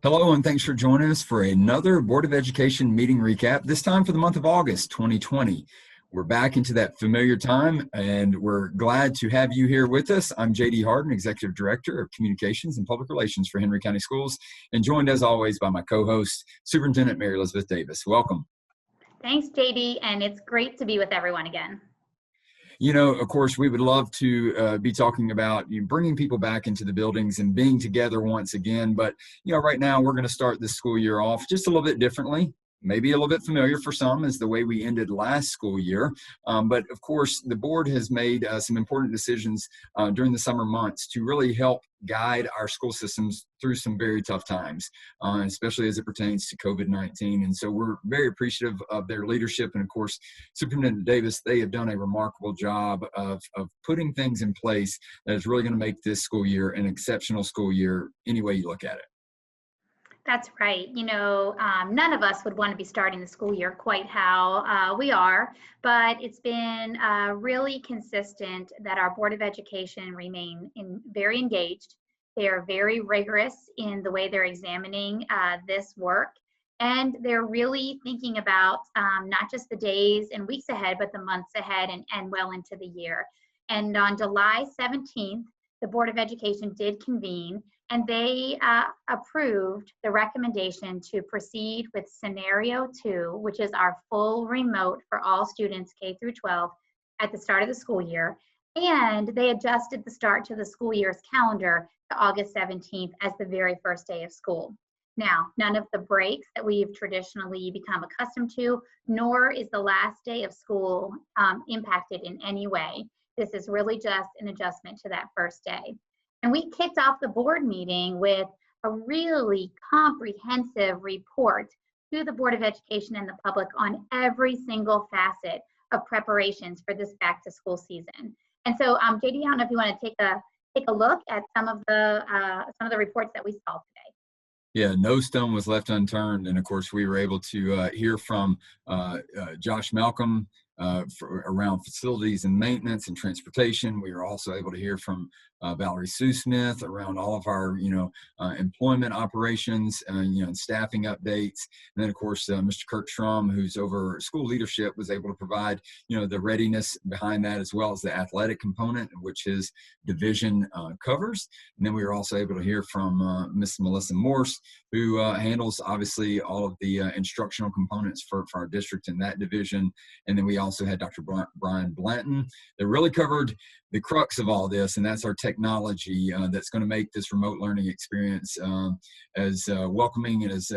Hello, and thanks for joining us for another Board of Education meeting recap, this time for the month of August 2020. We're back into that familiar time, and we're glad to have you here with us. I'm J.D. Harden, Executive Director of Communications and Public Relations for Henry County Schools, and joined as always by my co-host, Superintendent Mary Elizabeth Davis. Welcome. Thanks, JD, and it's great to be with everyone again. You know, of course, we would love to be talking about bringing people back into the buildings and being together once again. But, right now we're going to start this school year off just a little bit differently. Maybe a little bit familiar for some as the way we ended last school year. But of course, the board has made some important decisions during the summer months to really help guide our school systems through some very tough times, especially as it pertains to COVID-19. And so we're very appreciative of their leadership. And of course, Superintendent Davis, they have done a remarkable job of putting things in place that is really going to make this school year an exceptional school year any way you look at it. That's right. None of us would want to be starting the school year quite how we are, but it's been really consistent that our Board of Education remain very engaged. They are very rigorous in the way they're examining this work, and they're really thinking about not just the days and weeks ahead, but the months ahead and well into the year. And on July 17th, the Board of Education did convene, and they approved the recommendation to proceed with scenario 2, which is our full remote for all students K through 12 at the start of the school year. And they adjusted the start to the school year's calendar to August 17th as the very first day of school. Now, none of the breaks that we've traditionally become accustomed to, nor is the last day of school impacted in any way. This is really just an adjustment to that first day. And we kicked off the board meeting with a really comprehensive report to the Board of Education and the public on every single facet of preparations for this back to school season. And so, JD, I don't know if you want to take a look at some of the reports that we saw today. Yeah, no stone was left unturned. And of course, we were able to hear from Josh Malcolm around facilities and maintenance and transportation. We were also able to hear from Valerie Sue Smith around all of our, employment operations, and staffing updates. And then, of course, Mr. Kirk Schrum, who's over school leadership, was able to provide, the readiness behind that, as well as the athletic component, which his division covers. And then we were also able to hear from Ms. Melissa Morse, who handles, obviously, all of the instructional components for our district in that division. And then we also had Dr. Brian Blanton that really covered the crux of all this, and that's our technology that's going to make this remote learning experience as welcoming and as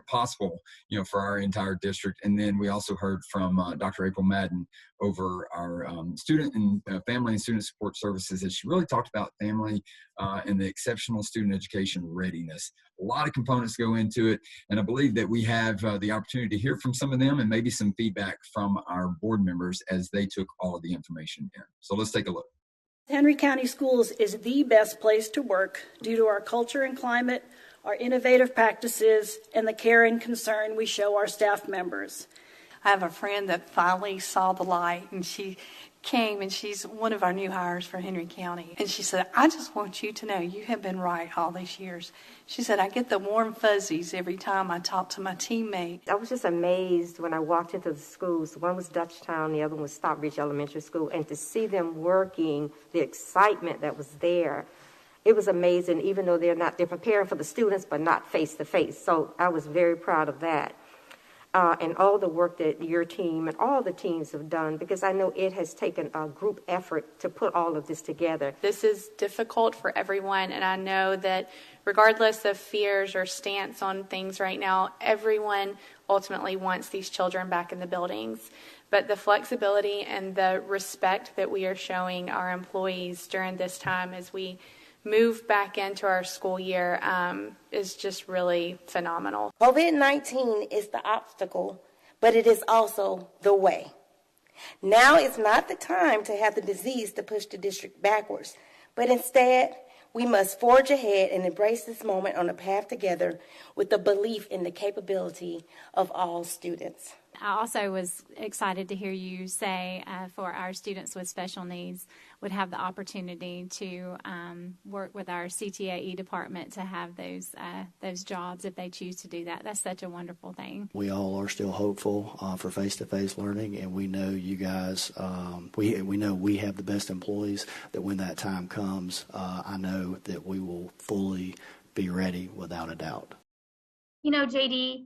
possible, for our entire district. And then we also heard from Dr. April Madden over our student and family and student support services, as she really talked about family and the exceptional student education readiness. A lot of components go into it, and I believe that we have the opportunity to hear from some of them and maybe some feedback from our board members as they took all of the information in. So let's take a look. Henry County Schools is the best place to work due to our culture and climate, our innovative practices, and the care and concern we show our staff members. I have a friend that finally saw the light, and she came, and she's one of our new hires for Henry County. And she said, I just want you to know you have been right all these years. She said, I get the warm fuzzies every time I talk to my teammate. I was just amazed when I walked into the schools. One was Dutchtown, the other one was Stockbridge Elementary School, and to see them working, the excitement that was there, it was amazing, even though they're preparing for the students, but not face-to-face. So I was very proud of that. And all the work that your team and all the teams have done, because I know it has taken a group effort to put all of this together. This is difficult for everyone, and I know that regardless of fears or stance on things right now, everyone ultimately wants these children back in the buildings. But the flexibility and the respect that we are showing our employees during this time as we move back into our school year is just really phenomenal. COVID-19 is the obstacle, but it is also the way. Now is not the time to have the disease to push the district backwards, but instead, we must forge ahead and embrace this moment on a path together with the belief in the capability of all students. I also was excited to hear you say for our students with special needs would have the opportunity to work with our CTAE department to have those jobs if they choose to do that. That's such a wonderful thing. We all are still hopeful for face-to-face learning, and we know you guys, we know we have the best employees, that when that time comes, I know that we will fully be ready without a doubt. You know, JD,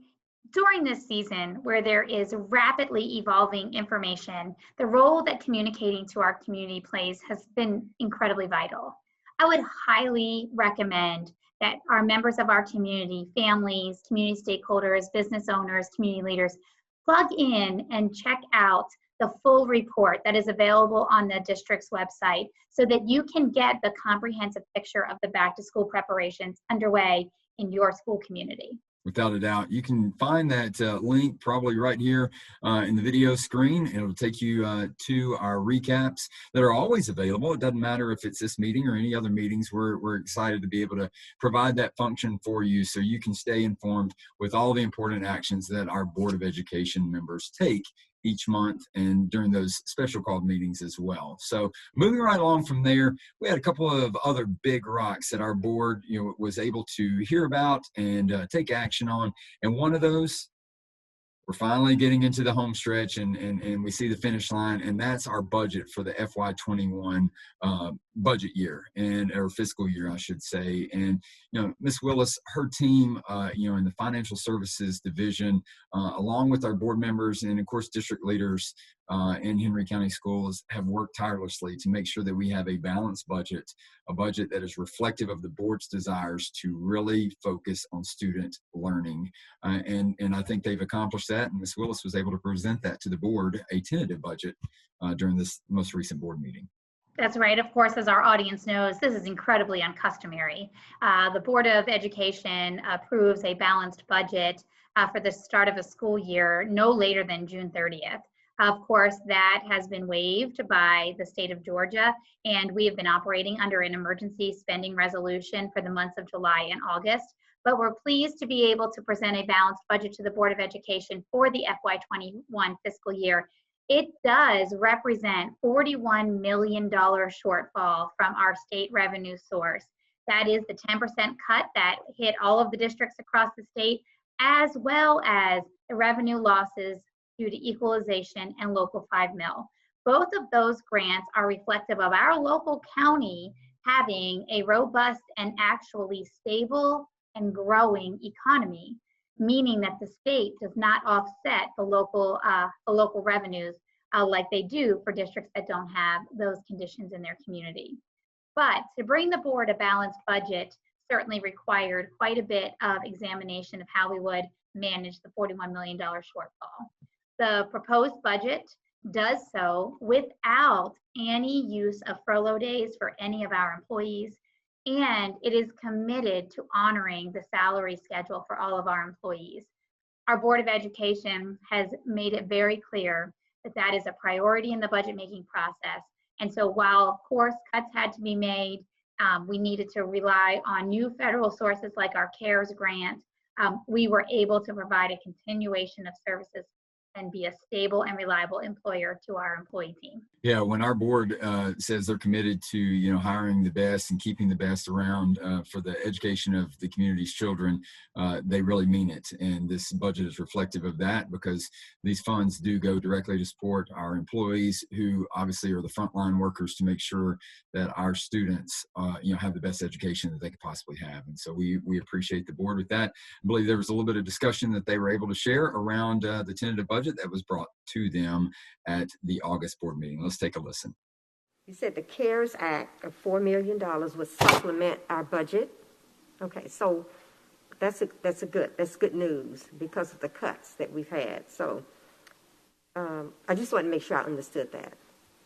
during this season where there is rapidly evolving information, the role that communicating to our community plays has been incredibly vital. I would highly recommend that our members of our community, families, community stakeholders, business owners, community leaders, plug in and check out the full report that is available on the district's website so that you can get the comprehensive picture of the back to school preparations underway in your school community. Without a doubt. You can find that link probably right here in the video screen. It'll take you to our recaps that are always available. It doesn't matter if it's this meeting or any other meetings. We're excited to be able to provide that function for you so you can stay informed with all the important actions that our Board of Education members take each month and during those special called meetings as well. So moving right along from there, we had a couple of other big rocks that our board was able to hear about and take action on. And one of those, we're finally getting into the home stretch and we see the finish line, and that's our budget for the FY21 budget year or fiscal year, I should say. And Ms. Willis, her team, in the financial services division, along with our board members and of course district leaders in Henry County Schools, have worked tirelessly to make sure that we have a balanced budget, a budget that is reflective of the board's desires to really focus on student learning. And I think they've accomplished that, and Ms. Willis was able to present that to the board, a tentative budget, during this most recent board meeting. That's right. Of course, as our audience knows, this is incredibly uncustomary. The Board of Education approves a balanced budget for the start of a school year no later than June 30th. Of course, that has been waived by the state of Georgia, and we have been operating under an emergency spending resolution for the months of July and August. But we're pleased to be able to present a balanced budget to the Board of Education for the FY21 fiscal year. It does represent $41 million shortfall from our state revenue source. That is the 10% cut that hit all of the districts across the state, as well as the revenue losses due to equalization and local 5 mil. Both of those grants are reflective of our local county having a robust and actually stable and growing economy, meaning that the state does not offset the local revenues like they do for districts that don't have those conditions in their community. But to bring the board a balanced budget certainly required quite a bit of examination of how we would manage the $41 million shortfall. The proposed budget does so without any use of furlough days for any of our employees, and it is committed to honoring the salary schedule for all of our employees. Our Board of Education has made it very clear that that is a priority in the budget making process. And so while of course cuts had to be made, we needed to rely on new federal sources like our CARES grant. We were able to provide a continuation of services and be a stable and reliable employer to our employee team. Yeah, when our board says they're committed to hiring the best and keeping the best around for the education of the community's children, they really mean it. And this budget is reflective of that, because these funds do go directly to support our employees, who obviously are the frontline workers, to make sure that our students have the best education that they could possibly have. And so we appreciate the board with that. I believe there was a little bit of discussion that they were able to share around the tentative budget that was brought to them at the August board meeting. Let's take a listen. You said the CARES Act of $4 million would supplement our budget. Okay, so that's good news because of the cuts that we've had. So I just want to make sure I understood that.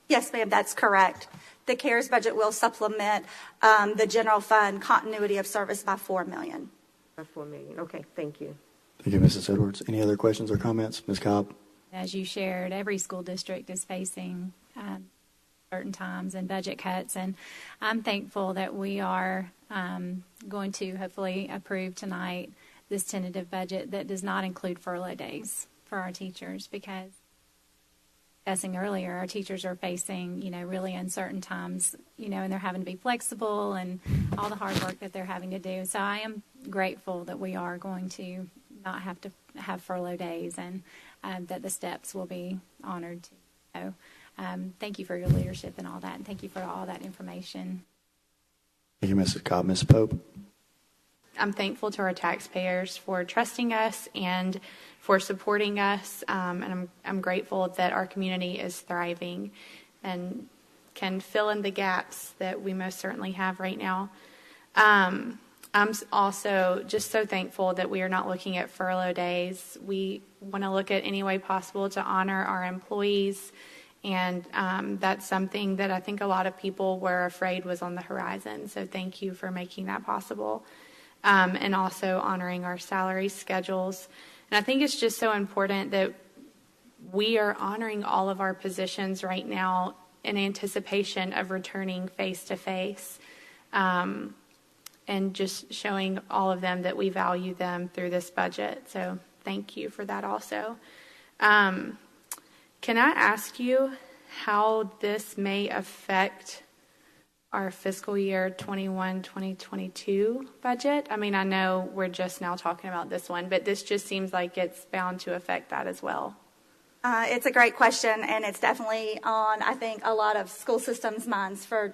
Yes, ma'am, that's correct. The CARES budget will supplement the general fund continuity of service by $4 million. By $4 million. Okay, thank you. Thank you, Mrs. Edwards. Any other questions or comments? Ms. Cobb? As you shared, every school district is facing certain times and budget cuts, and I'm thankful that we are going to hopefully approve tonight this tentative budget that does not include furlough days for our teachers, because discussing earlier, our teachers are facing, really uncertain times, and they're having to be flexible and all the hard work that they're having to do. So I am grateful that we are going to not have to have furlough days, and that the steps will be honored. So thank you for your leadership and all that, and thank you for all that information. Thank you, Mrs. Cobb. Ms. Pope? I'm thankful to our taxpayers for trusting us and for supporting us, and I'm grateful that our community is thriving and can fill in the gaps that we most certainly have right now. I'm also just so thankful that we are not looking at furlough days. We want to look at any way possible to honor our employees, and that's something that I think a lot of people were afraid was on the horizon. So thank you for making that possible. And also honoring our salary schedules. And I think it's just so important that we are honoring all of our positions right now in anticipation of returning face-to-face, and just showing all of them that we value them through this budget. So thank you for that also. Can I ask you how this may affect our fiscal year 21-2022 budget? I mean, I know we're just now talking about this one, but this just seems like it's bound to affect that as well. It's a great question, and it's definitely on, I think, a lot of school systems' minds for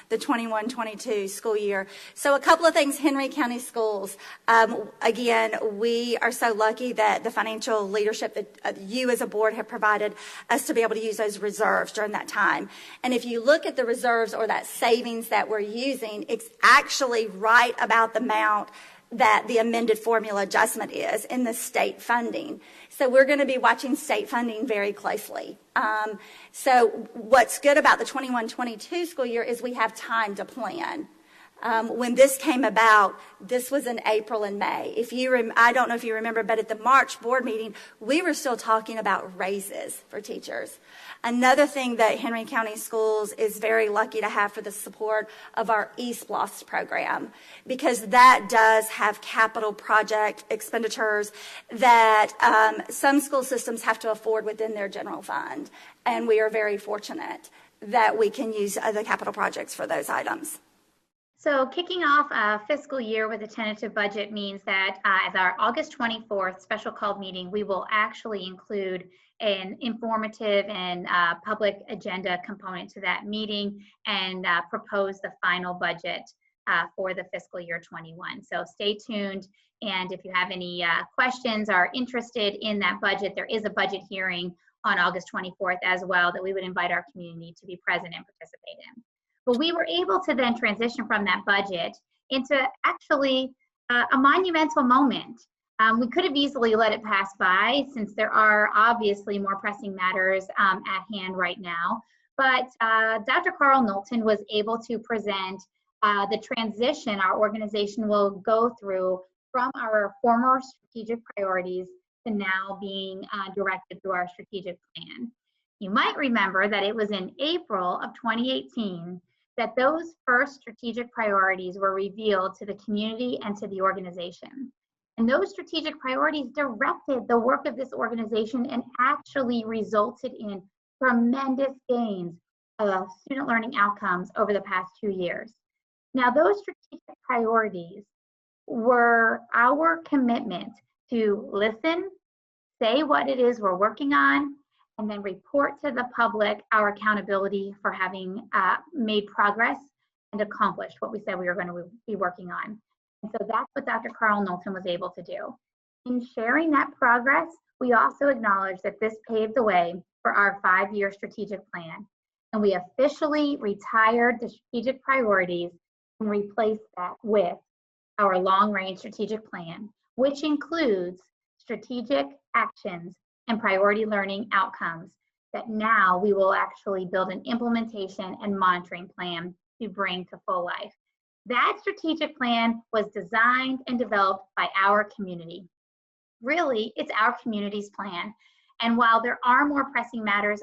the 21-22 school year. So a couple of things, Henry County Schools. Again, we are so lucky that the financial leadership that you as a board have provided us to be able to use those reserves during that time. And if you look at the reserves or that savings that we're using, it's actually right about the amount that the amended formula adjustment is in the state funding. So we're going to be watching state funding very closely. So what's good about the 21-22 school year is we have time to plan. When this came about, this was in April and May. I don't know if you remember, but at the March board meeting, we were still talking about raises for teachers. Another thing that Henry County Schools is very lucky to have for the support of our eSPLOST program, because that does have capital project expenditures that some school systems have to afford within their general fund. And we are very fortunate that we can use the capital projects for those items. So kicking off a fiscal year with a tentative budget means that as our August 24th special called meeting, we will actually include an informative and public agenda component to that meeting and propose the final budget for the fiscal year 21. So stay tuned. And if you have any questions or are interested in that budget, there is a budget hearing on August 24th as well that we would invite our community to be present and participate in. But we were able to then transition from that budget into actually a monumental moment. We could have easily let it pass by since there are obviously more pressing matters at hand right now. But Dr. Carl Knowlton was able to present the transition our organization will go through from our former strategic priorities to now being directed through our strategic plan. You might remember that it was in April of 2018 that those first strategic priorities were revealed to the community and to the organization. And those strategic priorities directed the work of this organization and actually resulted in tremendous gains of student learning outcomes over the past 2 years. Now, those strategic priorities were our commitment to listen, say what it is we're working on, and then report to the public our accountability for having made progress and accomplished what we said we were going to be working on. And so that's what Dr. Carl Knowlton was able to do. In sharing that progress, we also acknowledge that this paved the way for our 5-year strategic plan. And we officially retired the strategic priorities and replaced that with our long-range strategic plan, which includes strategic actions and priority learning outcomes that now we will actually build an implementation and monitoring plan to bring to full life. That strategic plan was designed and developed by our community. Really, it's our community's plan. And while there are more pressing matters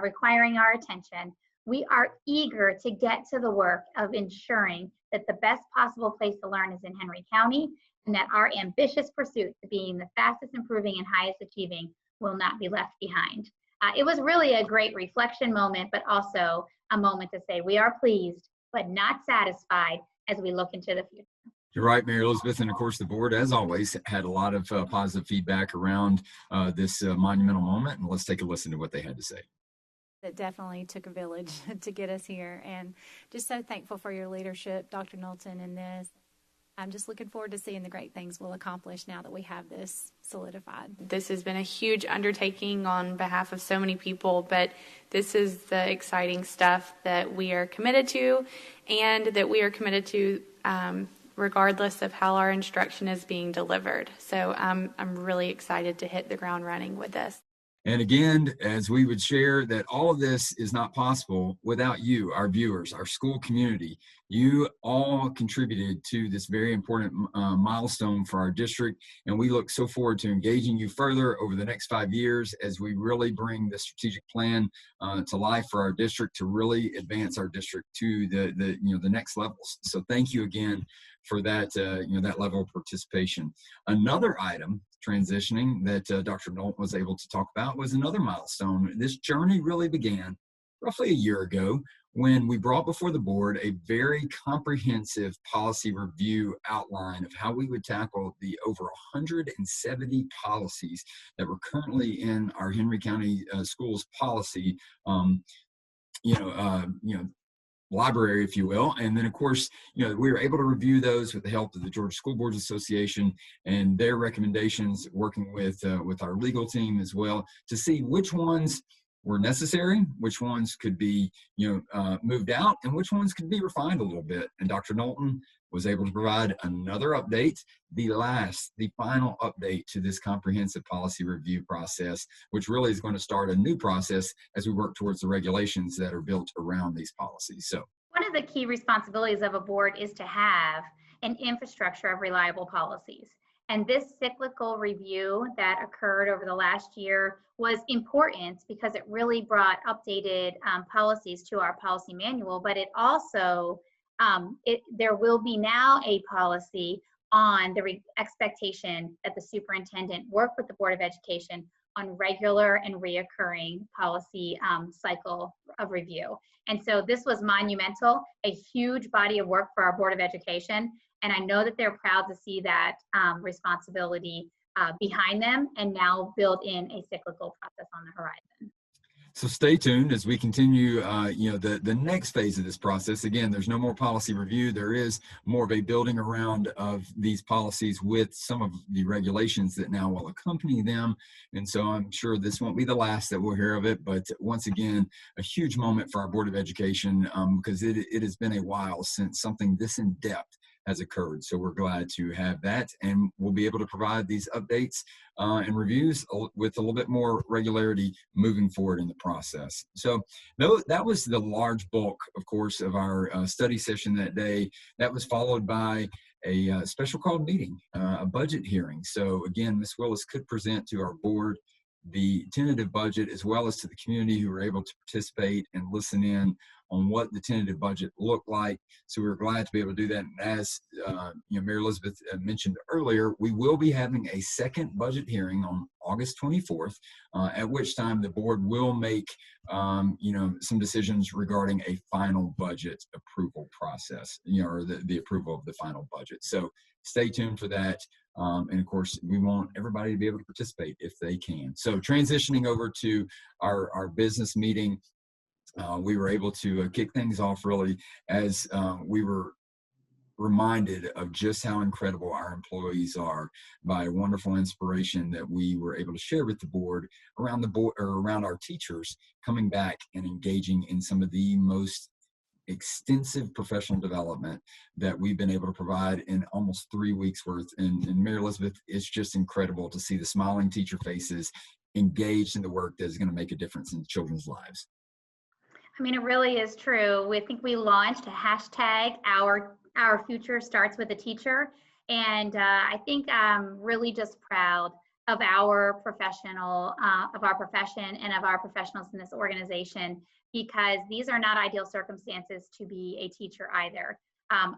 requiring our attention, we are eager to get to the work of ensuring that the best possible place to learn is in Henry County and that our ambitious pursuit to being the fastest improving and highest achieving will not be left behind. It was really a great reflection moment, but also a moment to say we are pleased, but not satisfied as we look into the future. You're right, Mary Elizabeth, and of course the board, as always, had a lot of positive feedback around this monumental moment, and let's take a listen to what they had to say. It definitely took a village to get us here, and just so thankful for your leadership, Dr. Knowlton, in this. I'm just looking forward to seeing the great things we'll accomplish now that we have this solidified. This has been a huge undertaking on behalf of so many people, but this is the exciting stuff that we are committed to, and that we are committed to regardless of how our instruction is being delivered. So I'm really excited to hit the ground running with this. And again, as we would share, that all of this is not possible without you, our viewers, our school community. You all contributed to this very important milestone for our district, and we look so forward to engaging you further over the next 5 years as we really bring the strategic plan to life for our district, to really advance our district to the next levels. So thank you again for that that level of participation. Another item transitioning that Dr. Knowlton was able to talk about was another milestone. This journey really began roughly a year ago when we brought before the board a very comprehensive policy review outline of how we would tackle the over 170 policies that were currently in our Henry County Schools policy library, if you will. And then, of course, we were able to review those with the help of the Georgia School Boards Association and their recommendations, working with our legal team as well, to see which ones were necessary, which ones could be moved out, and which ones could be refined a little bit. And Dr. Knowlton was able to provide another update, the final update to this comprehensive policy review process, which really is going to start a new process as we work towards the regulations that are built around these policies. So one of the key responsibilities of a board is to have an infrastructure of reliable policies. And this cyclical review that occurred over the last year was important because it really brought updated policies to our policy manual, but it also there will be now a policy on the expectation that the superintendent work with the Board of Education on regular and reoccurring policy cycle of review. And so this was monumental, a huge body of work for our Board of Education. And I know that they're proud to see that responsibility behind them and now build in a cyclical process on the horizon. So stay tuned as we continue, the next phase of this process. Again, there's no more policy review. There is more of a building around of these policies with some of the regulations that now will accompany them. And so I'm sure this won't be the last that we'll hear of it. But once again, a huge moment for our Board of Education because it has been a while since something this in depth has occurred. So we're glad to have that, and we'll be able to provide these updates and reviews with a little bit more regularity moving forward in the process. So that was the large bulk, of course, of our study session that day. That was followed by a special called meeting, a budget hearing. So again, Ms. Willis could present to our board the tentative budget, as well as to the community who were able to participate and listen in on what the tentative budget looked like. So we were glad to be able to do that. And as Mary Elizabeth mentioned earlier, we will be having a second budget hearing on August 24th, at which time the board will make some decisions regarding a final budget approval process, or the approval of the final budget. So stay tuned for that. And of course, we want everybody to be able to participate if they can. So transitioning over to our business meeting, we were able to kick things off really as we were reminded of just how incredible our employees are by a wonderful inspiration that we were able to share with the board around around our teachers coming back and engaging in some of the most extensive professional development that we've been able to provide in almost 3 weeks worth. And Mary Elizabeth, it's just incredible to see the smiling teacher faces engaged in the work that is going to make a difference in children's lives. I mean, it really is true. We think we launched a hashtag, our future starts with a teacher. And I think I'm really just proud of our profession and of our professionals in this organization, because these are not ideal circumstances to be a teacher either.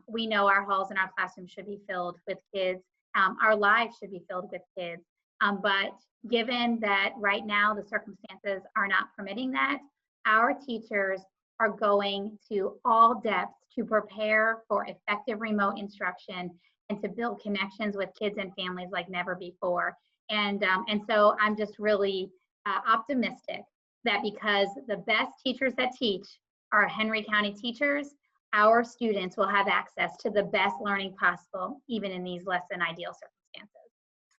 We know our halls and our classrooms should be filled with kids Our lives should be filled with kids. But given that right now the circumstances are not permitting that, our teachers are going to all depths to prepare for effective remote instruction and to build connections with kids and families like never before. And so I'm just really optimistic that because the best teachers that teach are Henry County teachers, our students will have access to the best learning possible, even in these less than ideal circumstances.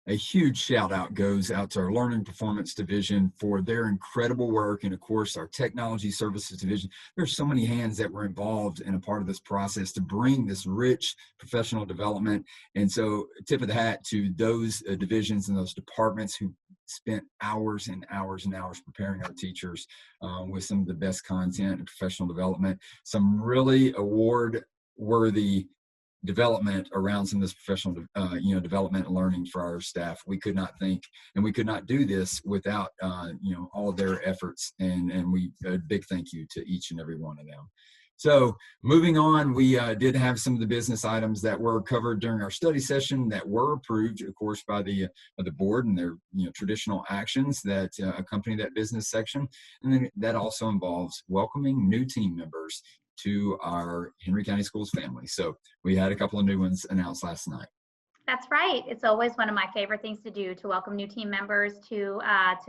A huge shout out goes out to our Learning Performance Division for their incredible work, and of course our Technology Services Division. There's so many hands that were involved in a part of this process to bring this rich professional development. And so tip of the hat to those divisions and those departments who spent hours and hours and hours preparing our teachers with some of the best content and professional development. Some really award-worthy development around some of this professional development and learning for our staff. We could not think and we could not do this without all of their efforts, and we a big thank you to each and every one of them. So moving on, we did have some of the business items that were covered during our study session that were approved, of course, by the board and their traditional actions that accompany that business section. And then that also involves welcoming new team members to our Henry County Schools family. So we had a couple of new ones announced last night. That's right. It's always one of my favorite things to do, to welcome new team members to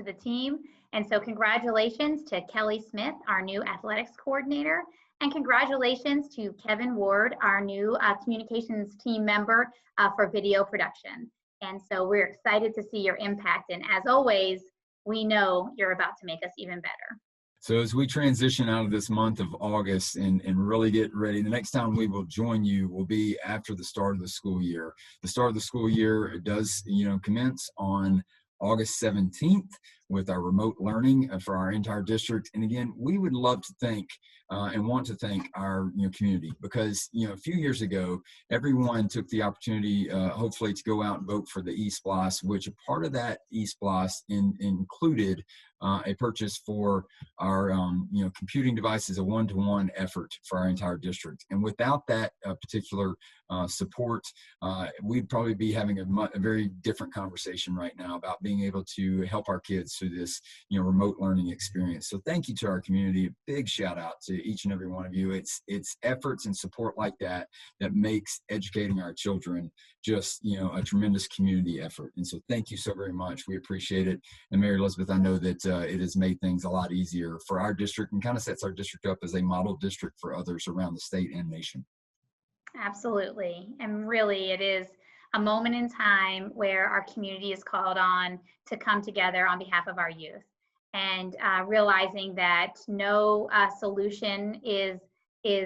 the team. And so congratulations to Kelly Smith, our new athletics coordinator, and congratulations to Kevin Ward, our new communications team member for video production. And so we're excited to see your impact. And as always, we know you're about to make us even better. So as we transition out of this month of August and really get ready, the next time we will join you will be after the start of the school year. The start of the school year does, commence on August 17th with our remote learning for our entire district. And again, we would love to thank and want to thank our community, because a few years ago, everyone took the opportunity, hopefully, to go out and vote for the eSPLOS, which a part of that eSPLOS included a purchase for our computing devices, a one-to-one effort for our entire district. And without that particular support, we'd probably be having a very different conversation right now about being able to help our kids through this remote learning experience. So thank you to our community. A big shout out to each and every one of you. It's efforts and support like that that makes educating our children just a tremendous community effort. And so thank you so very much. We appreciate it. And Mary Elizabeth, I know that it has made things a lot easier for our district and kind of sets our district up as a model district for others around the state and nation. Absolutely. And really, it is a moment in time where our community is called on to come together on behalf of our youth, and realizing that no solution is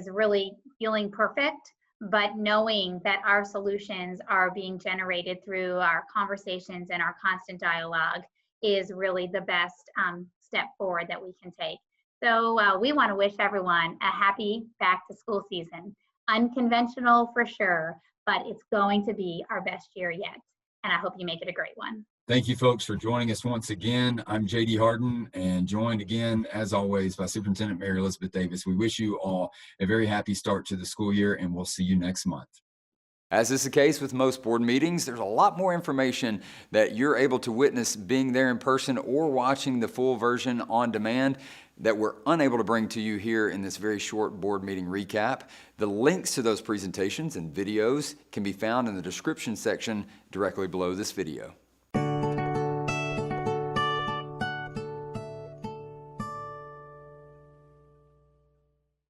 really feeling perfect, but knowing that our solutions are being generated through our conversations and our constant dialogue is really the best step forward that we can take. So we want to wish everyone a happy back to school season. Unconventional for sure, but it's going to be our best year yet. And I hope you make it a great one. Thank you, folks, for joining us once again. I'm J.D. Harden, and joined again, as always, by Superintendent Mary Elizabeth Davis. We wish you all a very happy start to the school year, and we'll see you next month. As is the case with most board meetings, there's a lot more information that you're able to witness being there in person or watching the full version on demand that we're unable to bring to you here in this very short board meeting recap. The links to those presentations and videos can be found in the description section directly below this video.